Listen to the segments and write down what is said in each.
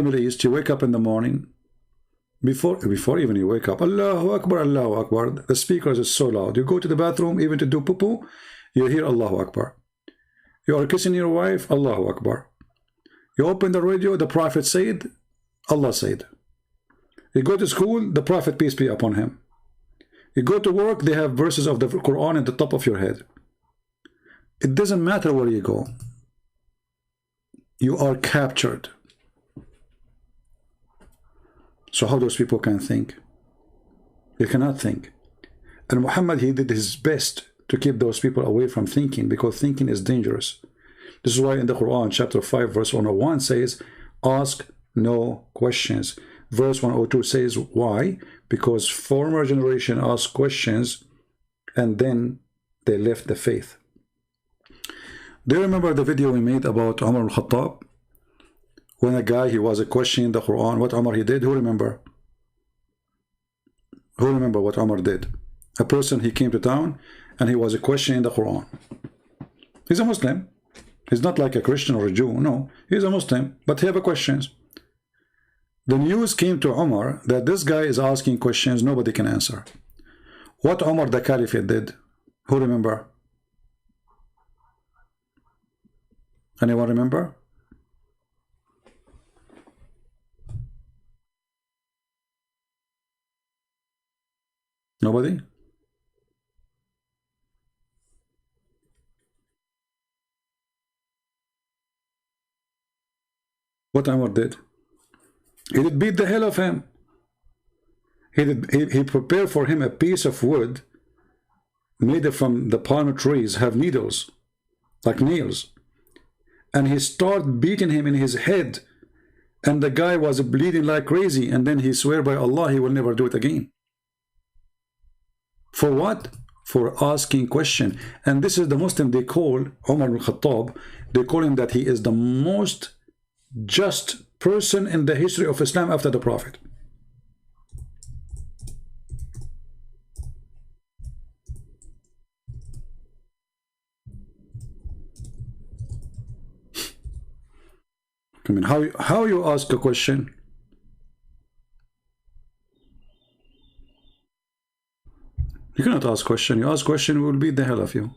Middle East, you wake up in the morning, before even you wake up, Allahu Akbar, Allahu Akbar, the speakers is so loud. You go to the bathroom, even to do poo-poo, you hear Allahu Akbar. You are kissing your wife, Allahu Akbar. You open the radio, the Prophet said, Allah said. You go to school, the Prophet, peace be upon him. You go to work, they have verses of the Quran at the top of your head. It doesn't matter where you go. You are captured. So how those people can think? They cannot think. And Muhammad, he did his best to keep those people away from thinking, because thinking is dangerous. This is why in the Quran, chapter 5, verse 101 says, ask no questions. Verse 102 says, why? Because former generation asked questions and then they left the faith. Do you remember the video we made about Umar al-Khattab? When a guy, he was questioning the Quran, what Umar he did? Who remember? Who remember what Umar did? A person, he came to town and he was questioning the Quran. He's a Muslim. He's not like a Christian or a Jew. No, he's a Muslim, but he have questions. The news came to Umar that this guy is asking questions nobody can answer. What Umar the Caliphate did? Who remember? Anyone remember? Nobody? What Umar did? He did beat the hell of him. He prepared for him a piece of wood made from the palm trees, have needles, like nails. And he started beating him in his head. And the guy was bleeding like crazy. And then he swear by Allah he will never do it again. For what? For asking question. And this is the Muslim they call Umar al-Khattab. They call him that he is the most just person in the history of Islam after the Prophet. I mean, how you ask a question? You cannot ask question. You ask question, we will beat the hell of you.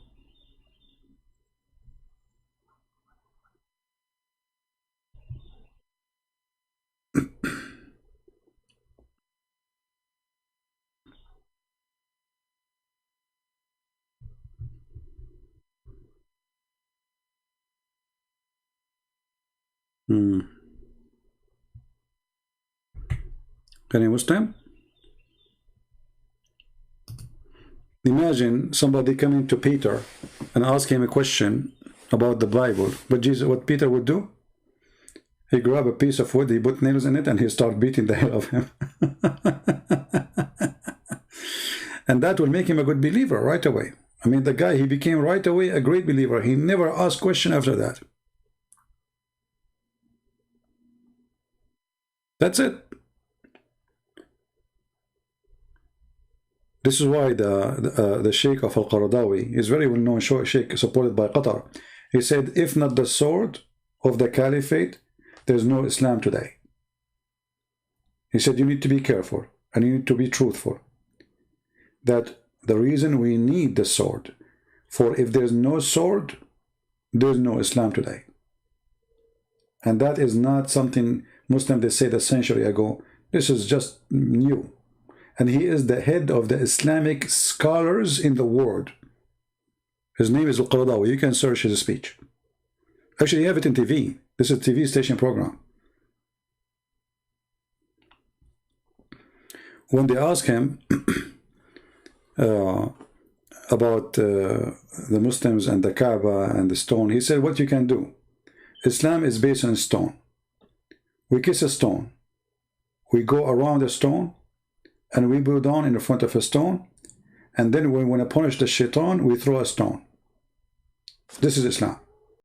Any Muslim? Imagine somebody coming to Peter and ask him a question about the Bible. But Jesus, what Peter would do? He grab a piece of wood, he put nails in it, and he start beating the hell of him. And that will make him a good believer right away. I mean, the guy, he became right away a great believer. He never asked question after that. That's it. This is why the Sheikh of Al-Qaradawi is very well-known Sheikh supported by Qatar. He said, if not the sword of the caliphate, there's no Islam today. He said, you need to be careful and you need to be truthful. That the reason we need the sword, for if there's no sword, there's no Islam today. And that is not something Muslim they said a century ago. This is just new. And he is the head of the Islamic scholars in the world. His name is Al-Qaradawi. You can search his speech. Actually, you have it in TV. This is a TV station program. When they ask him about the Muslims and the Kaaba and the stone, he said, what you can do? Islam is based on stone. We kiss a stone. We go around the stone and we bow down in front of a stone. And then when we want to punish the shaitan, we throw a stone. This is Islam.